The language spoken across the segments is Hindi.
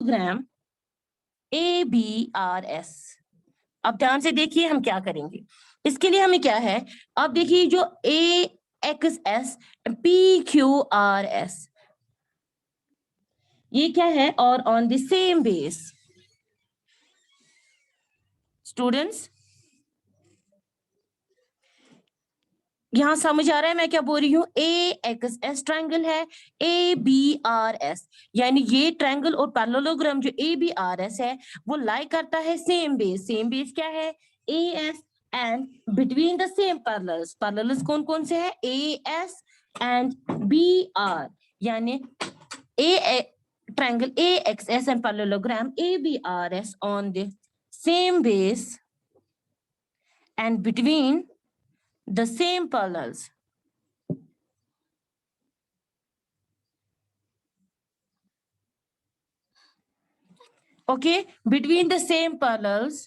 Parallelogram ABRS। अब ध्यान से देखिए हम क्या करेंगे। इसके लिए हमें क्या है, अब देखिए जो AXS PQRS ये क्या है, और on the same base. Students यहां समझ आ रहा है मैं क्या बोल रही हूँ? AXS ट्रायंगल है, ABRS यानी ये ट्रायंगल और पैरेललोग्राम जो ABRS है वो लाई करता है सेम बेस। सेम बेस क्या है? AS and between the same parallels. Parallels कौन कौन से है? AS एंड BR यानी A triangle AXS and parallelogram ABRS on the same base and between the same parallels. Okay, between the same parallels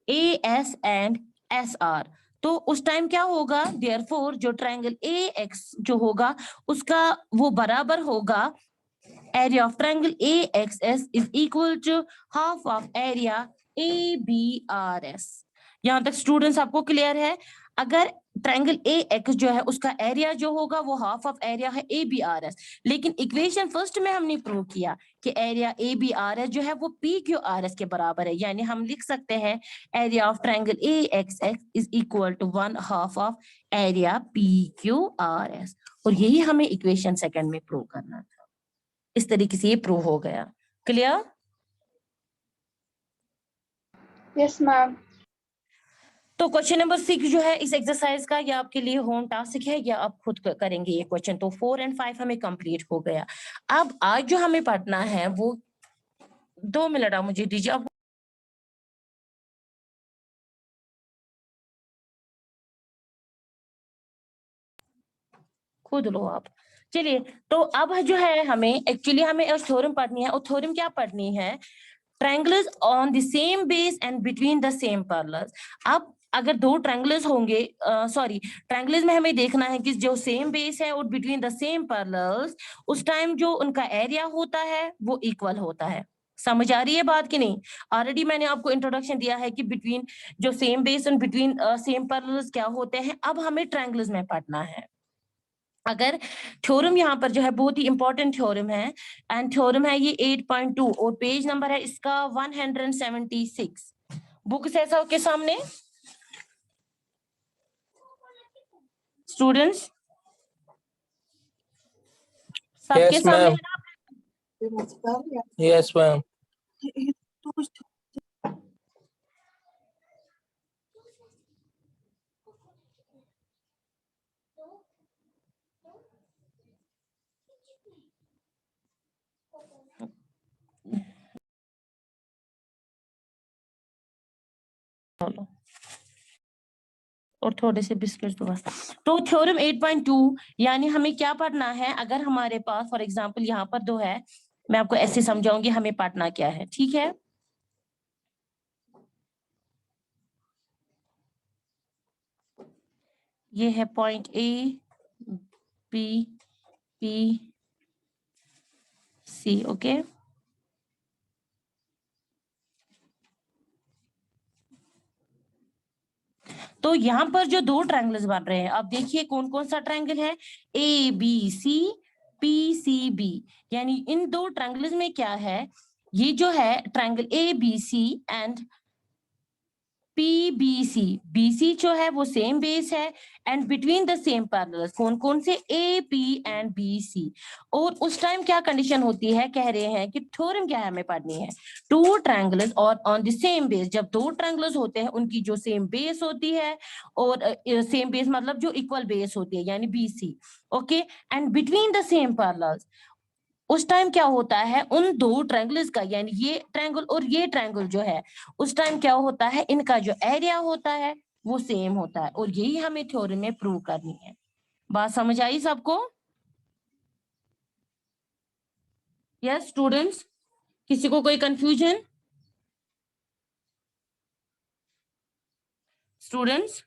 AS and SR। तो उस टाइम क्या होगा? Therefore जो ट्रायंगल AX जो होगा उसका वो बराबर होगा area of triangle AXS is equal to half of area ABRS। यहां तक स्टूडेंट्स आपको क्लियर है? अगर ट्रायंगल AX जो है उसका एरिया जो होगा वो हाफ ऑफ एरिया है ABRS, लेकिन इक्वेशन फर्स्ट में हमने प्रूव किया कि एरिया ABRS जो है वो PQRS के बराबर है, यानी हम लिख सकते हैं area of triangle AXX is equal to 1/2 of area PQRS। और यही हमें इक्वेशन सेकंड में प्रूव करना था। इस तरीके से ये प्रूव हो गया। क्लियर? Yes ma'am. तो क्वेश्चन नंबर 6 जो है इस एक्सरसाइज का, ये आपके लिए होम टास्क है या आप खुद करेंगे ये क्वेश्चन। तो 4 और 5 हमें कंप्लीट हो गया। अब आज जो हमें पढ़ना है वो 2 मिनट आप मुझे दीजिए। अब खुद लो आप। चलिए, तो अब जो है हमें एक्चुअली हमें थ्योरम पढ़नी है। और थ्योरम क्या पढ़नी है? Triangles on the same base and between the same parallels. अब अगर दो ट्रायंगल्स होंगे, सॉरी ट्रायंगल्स में हमें देखना है कि जो सेम बेस है और बिटवीन द सेम पैरेलल्स, उस टाइम जो उनका एरिया होता है वो इक्वल होता है। समझ आ रही है बात कि नहीं? ऑलरेडी मैंने आपको इंट्रोडक्शन दिया है कि बिटवीन जो same base and between same parallels क्या होते हैं। अब हमें ट्रायंगल्स में पढ़ना है। अगर थ्योरम यहाँ पर जो है बहुत ही इंपॉर्टेंट थ्योरम है, एंड थ्योरम है ये 8.2 और पेज नंबर है इसका 176। बुक है सबके सामने स्टूडेंट्स? सबके Yes, सामने ma'am. है ना? Yes, ma'am. और थोड़े से बिस्किट तो बस। तो थ्योरम 8.2 यानी हमें क्या पढ़ना है? अगर हमारे पास फॉर एग्जांपल यहाँ पर दो है, मैं आपको ऐसे समझाऊंगी हमें पढ़ना क्या है। ठीक है, ये है point A B P C। Okay, तो यहाँ पर जो दो ट्रायंगल्स बन रहे हैं, अब देखिए कौन कौन सा ट्रायंगल है? ABC PCB। यानी इन दो ट्रायंगल्स में क्या है? ये जो है triangle ABC and PBC। BC जो है वो सेम बेस है and between the same parallels कौन कौन से? AP and BC। और उस टाइम क्या कंडीशन होती है? कह रहे हैं कि थ्योरम क्या है हमें पढ़नी है? टू ट्रायंगल्स और ऑन द सेम बेस। जब दो ट्रायंगल्स होते हैं उनकी जो सेम बेस होती है, और सेम बेस मतलब जो इक्वल बेस होती है यानी BC। Okay, and between the same parallels उस टाइम क्या होता है? उन दो ट्रायंगल्स का यानी ये ट्रायंगल और ये ट्रायंगल जो है उस टाइम क्या होता है? इनका जो एरिया होता है वो सेम होता है। और यही हमें थ्योरम में प्रूव करनी है। बात समझ आई सबको? यस स्टूडेंट्स, किसी को कोई कंफ्यूजन? स्टूडेंट्स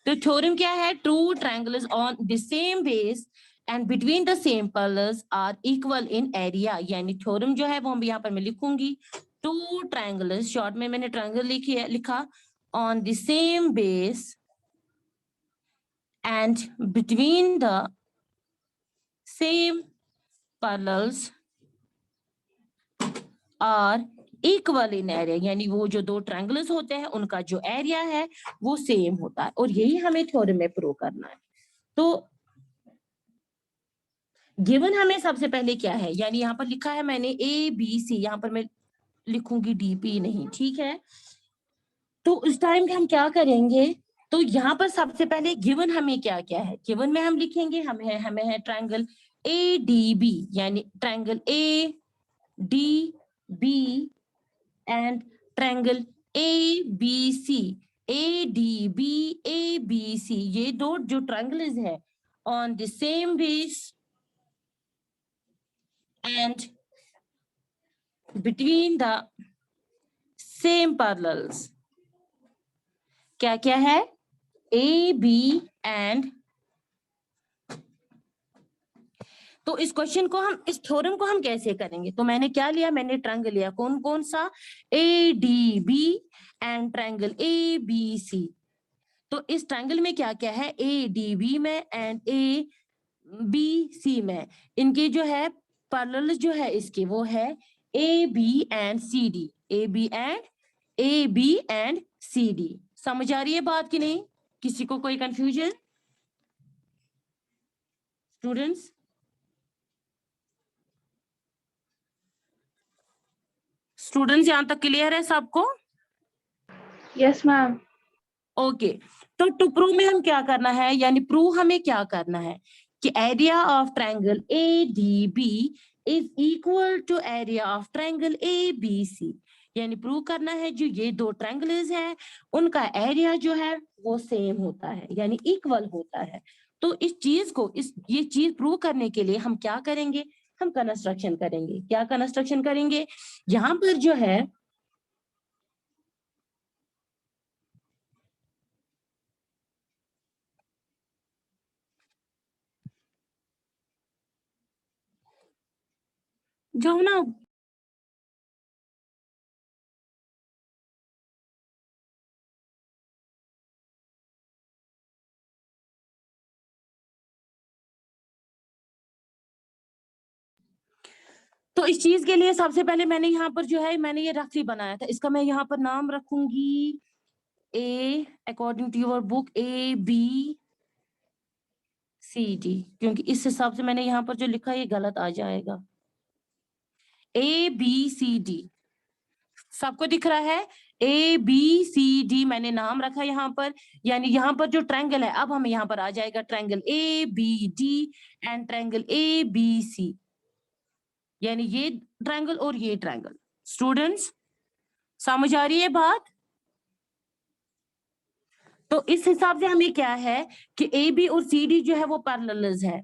तो थ्योरम क्या है? Two triangles on the same base and between the same parallels are equal in area. यानी थ्योरम जो है वो हम यहाँ पर मैं लिखूंगी, टू ट्रायंगल्स, शॉर्ट में मैंने ट्रायंगल लिखा on the same base and between the same parallels are equal in area। यानी वो जो दो ट्रायंगल्स होते हैं उनका जो एरिया है वो सेम होता है, और यही हमें थ्योरम में प्रूव करना है। तो गिवन हमें सबसे पहले क्या है, यानी यहाँ पर लिखा है मैंने ए बी सी, यहाँ पर मैं लिखूंगी डीपी नहीं, ठीक है। तो उस टाइम हम क्या करेंगे, तो यहाँ पर सबसे पहले गिवन हमें क्या क्या है, गिवन में हम लिखेंगे हमें है ट्रायंगल ए डी बी, यानी triangle A D B and triangle A B C, A D B A B C, ये दो जो ट्रायंगल्स है on the same base and between the same parallels, क्या क्या है, ए बी एंड। तो इस क्वेश्चन को हम, इस थ्योरम को हम कैसे करेंगे, तो मैंने क्या लिया, मैंने ट्रायंगल लिया, कौन कौन सा, A D B and triangle A B C. तो इस ट्रायंगल में क्या क्या है, ए डी बी में एंड ए बी सी में, इनके जो है पैरेलल जो है इसके वो है A B and C D, A B and C D. समझ आ रही है बात कि नहीं, किसी को कोई कंफ्यूजन स्टूडेंट्स? स्टूडेंट्स यहां तक क्लियर है सबको? Yes, ma'am. ओके, तो टू प्रूव में हम क्या करना है, यानी प्रूव हमें क्या करना है कि area of triangle A D B is equal to area of triangle A B C. यानी प्रूव करना है जो ये दो ट्रायंगल्स हैं उनका एरिया जो है वो सेम होता है, यानी इक्वल होता है। तो इस चीज को, ये चीज प्रूव करने के लिए हम क्या करेंगे, हम कंस्ट्रक्शन करेंगे। क्या कंस्ट्रक्शन करेंगे, यहाँ पर जो है जाओ ना, तो इस चीज के लिए सबसे पहले मैंने यहाँ पर जो है मैंने ये रफली बनाया था, इसका मैं यहाँ पर नाम रखूंगी A, according to your book A B C D, क्योंकि इस हिसाब से मैंने यहाँ पर जो लिखा है ये गलत आ जाएगा। ए बी सी डी सबको दिख रहा है, ए बी सी डी मैंने नाम रखा यहाँ पर। यानी यहाँ पर जो ट्रायंगल है, अब हमें यहाँ पर आ जाएगा triangle A B D and triangle A B C, यानी ये ट्रायंगल और ये ट्रायंगल। स्टूडेंट्स समझ आ रही है बात? तो इस हिसाब से हमें क्या है कि ए बी और सी डी जो है वो पैरेलल्स है।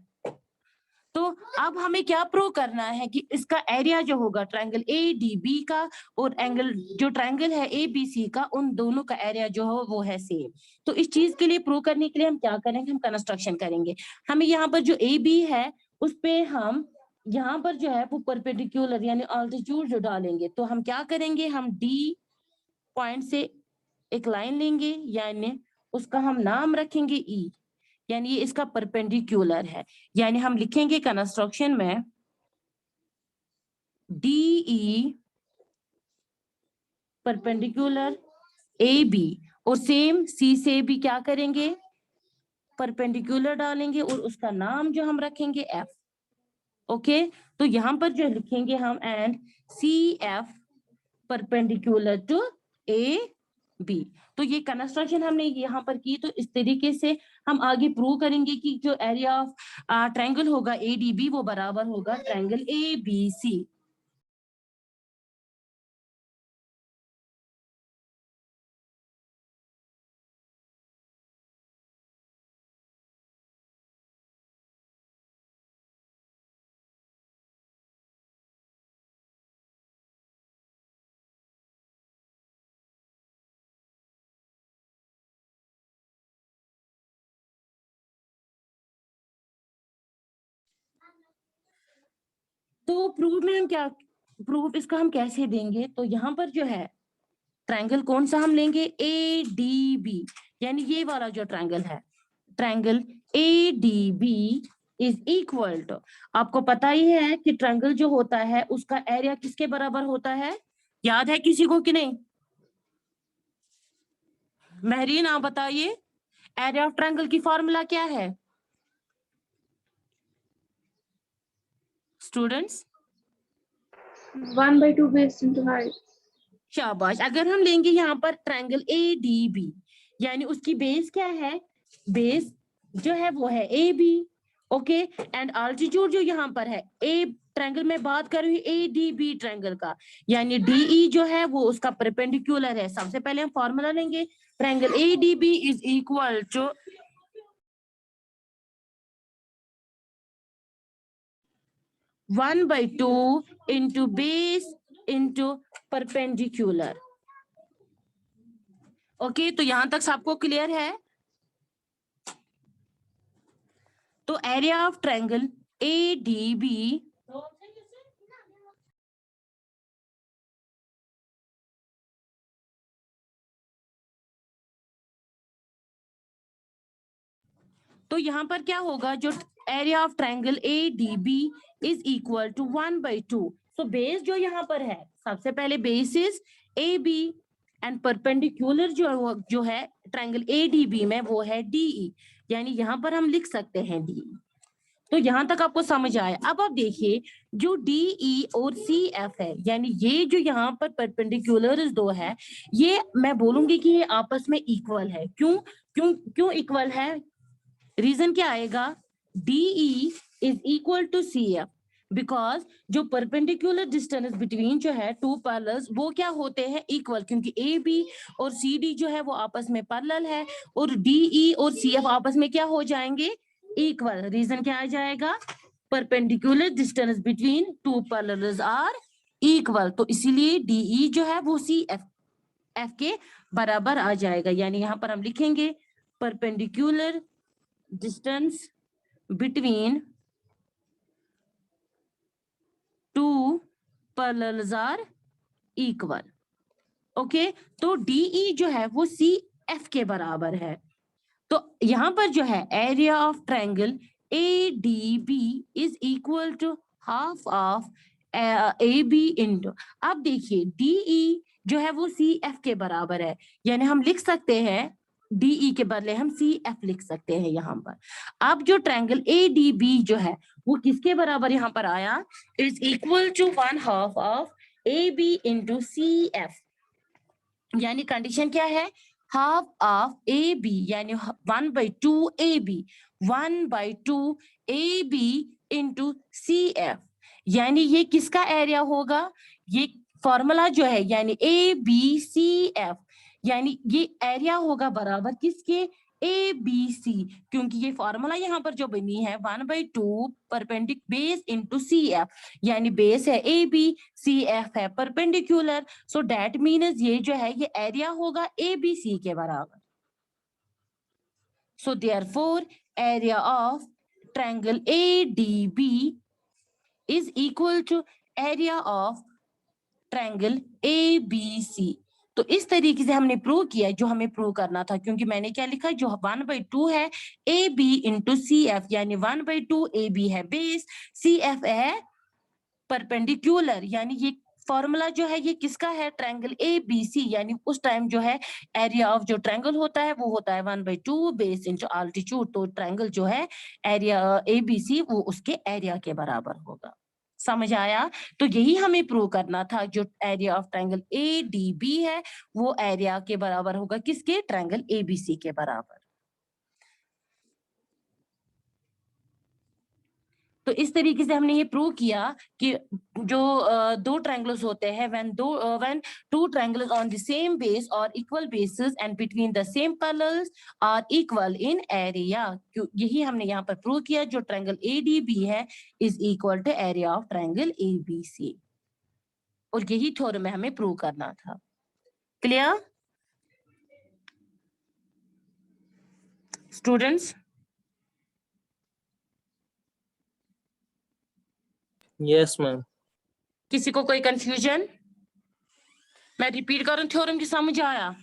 तो अब हमें क्या प्रूव करना है कि इसका एरिया जो होगा ट्रायंगल ए डी बी का और एंगल जो ट्रायंगल है ए बी सी का, उन दोनों का एरिया जो हो वो है सेम। तो इस चीज के लिए प्रूव करने के लिए हम क्या करेंगे, हम कंस्ट्रक्शन करेंगे। हमें यहाँ पर जो ए बी है उस पे हम यहाँ पर जो है वो परपेंडिकुलर यानी ऑल्टीट्यूड जो डालेंगे, तो हम क्या करेंगे, हम डी पॉइंट से एक लाइन लेंगे, यानी उसका हम नाम रखेंगे ई, यानी ये इसका परपेंडिकुलर है। यानी हम लिखेंगे कंस्ट्रक्शन में डीई परपेंडिकुलर ए बी, और सेम सी से भी क्या करेंगे, परपेंडिकुलर डालेंगे और उसका नाम जो हम रखेंगे एफ। ओके, तो यहां पर जो लिखेंगे हम and C F perpendicular to A B. तो ये कंस्ट्रक्शन हमने यहाँ पर की, तो इस तरीके से हम आगे प्रूव करेंगे कि जो एरिया ऑफ ट्रायंगल होगा ए डी बी वो बराबर होगा ट्रायंगल ए बी सी। तो प्रूफ में हम क्या, प्रूफ इसका हम कैसे देंगे, तो यहाँ पर जो है ट्रायंगल कौन सा हम लेंगे, ए डी बी, यानी ये वाला जो ट्रायंगल है, triangle A D B is equal to, आपको पता ही है कि ट्रायंगल जो होता है उसका एरिया किसके बराबर होता है, याद है किसी को कि नहीं, महरीन आप बताइए, एरिया ऑफ ट्रायंगल की फॉर्मूला क्या है स्टूडेंट्स? 1/2 base into height. शाबाश, अगर हम लेंगे यहाँ पर ट्रायंगल ए डी बी, यानी उसकी बेस क्या है, बेस जो है वो है A B, okay, and altitude जो यहाँ पर है ए, ट्रायंगल में बात कर रही हूँ ए डी बी ट्रायंगल का, यानी डीई जो है वो उसका परपेंडिकुलर है। सबसे पहले हम फॉर्मूला लेंगे, triangle A D B is equal to 1/2 into base into perpendicular। Okay, तो यहां तक सबको क्लियर है? तो area of triangle A D B तो यहां पर क्या होगा, जो area of triangle A D B is equal to 1/2। तो बेस जो यहाँ पर है, सबसे पहले base is A B and perpendicular जो है ट्रायंगल ए डी बी में वो है डीई, यानी यहाँ पर हम लिख सकते हैं डी। तो यहां तक आपको समझ आया। अब आप देखिए जो डीई और सी एफ है, यानी ये जो यहाँ पर परपेंडिकुलर दो है, ये मैं बोलूंगी कि ये आपस में इक्वल है। क्यों क्यों क्यों इक्वल है, रीजन क्या आएगा, DE is equal to C F, because जो परपेंडिकुलर डिस्टेंस बिटवीन जो है टू पैरेलल्स वो क्या होते हैं, इक्वल, क्योंकि ए बी और सी डी जो है वो आपस में पैरेलल है, और डीई और सी एफ आपस में क्या हो जाएंगे, इक्वल। रीजन क्या आ जाएगा, perpendicular distance between two parallels are equal, तो इसीलिए डीई जो है वो सी एफ एफ के बराबर आ जाएगा। यानी यहां पर हम लिखेंगे perpendicular distance between two parallels are equal। Okay, तो डीई जो है वो सी एफ के बराबर है। तो यहां पर जो है area of triangle A D B is equal to half of A B into, अब देखिए डीई जो है वो सी एफ के बराबर है, यानी हम लिख सकते हैं डीई के बदले हम सी एफ लिख सकते हैं यहाँ पर। अब जो ट्रायंगल ए डी बी जो है वो किसके बराबर यहाँ पर आया, is equal to 1/2 of A B into C F, यानी कंडीशन क्या है, हाफ ऑफ ए बी, यानी 1/2 A B, 1/2 A B into C F, यानी ये किसका एरिया होगा, ये फॉर्मूला जो है यानी ए बी सी एफ, यानी ये एरिया होगा बराबर किसके, ए बी सी, क्योंकि ये फॉर्मूला यहाँ पर जो बनी है 1/2 perpendicular base into C F, यानी बेस है ए बी, सी एफ है परपेंडिकुलर, सो डेट मीन्स ये जो है ये एरिया होगा ए बी सी के बराबर। So therefore area of triangle A D B is equal to area of triangle A B C. तो इस तरीके से हमने प्रूव किया जो हमें प्रूव करना था, क्योंकि मैंने क्या लिखा, जो 1/2 है A B into C F, यानी 1/2 ए बी है बेस, सी एफ है परपेंडिकुलर, यानी ये फॉर्मूला जो है ये किसका है, ट्रायंगल ए बी सी, यानी उस टाइम जो है एरिया ऑफ जो ट्रायंगल होता है वो होता है 1/2 बेस इंटू अल्टीट्यूड, तो ट्रायंगल जो है एरिया ए बी सी वो उसके एरिया के बराबर होगा। समझ आया? तो यही हमें प्रूव करना था, जो area of triangle A D B है वो एरिया के बराबर होगा किसके, ट्रायंगल ए बी सी के बराबर। तो इस तरीके से हमने ये प्रूव किया कि जो दो ट्रायंगल्स होते हैं, when two triangles on the same base or equal bases and between the same parallels are equal in area, यही हमने यहाँ पर प्रूव किया, जो ट्रायंगल ADB है is equal to area of triangle ABC, और यही थ्योरम में हमें प्रूव करना था। Clear students? Yes, ma'am. किसी को कोई कंफ्यूजन? मैं रिपीट करूं थ्योरम की समझ आया?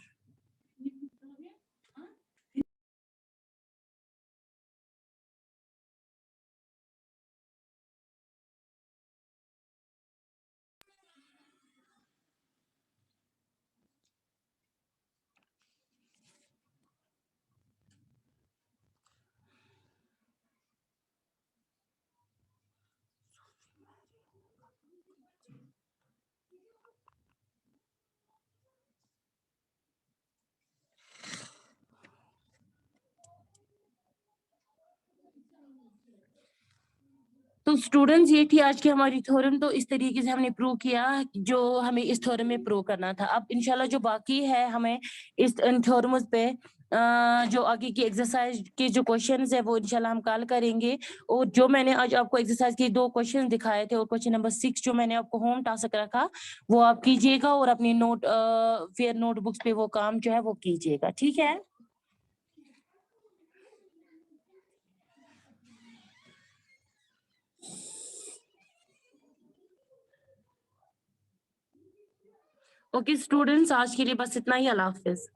तो स्टूडेंट्स ये थी आज की हमारी थ्योरम। तो इस तरीके से हमने प्रूव किया जो हमें इस थ्योरम में प्रूव करना था। अब इंशाल्लाह जो बाकी है हमें इस थ्योरम्स पे जो आगे की एक्सरसाइज के जो क्वेश्चंस है वो इंशाल्लाह हम कल करेंगे। और जो मैंने आज आपको एक्सरसाइज के 2 क्वेश्चन दिखाए थे और क्वेश्चन नंबर 6 जो मैंने आपको होम टास्क रखा वो आप कीजिएगा और अपनी फेयर नोटबुक्स पे वो काम जो है वो कीजिएगा। ठीक है? ओके स्टूडेंट्स, आज के लिए बस इतना ही। अल्लाह हाफिज।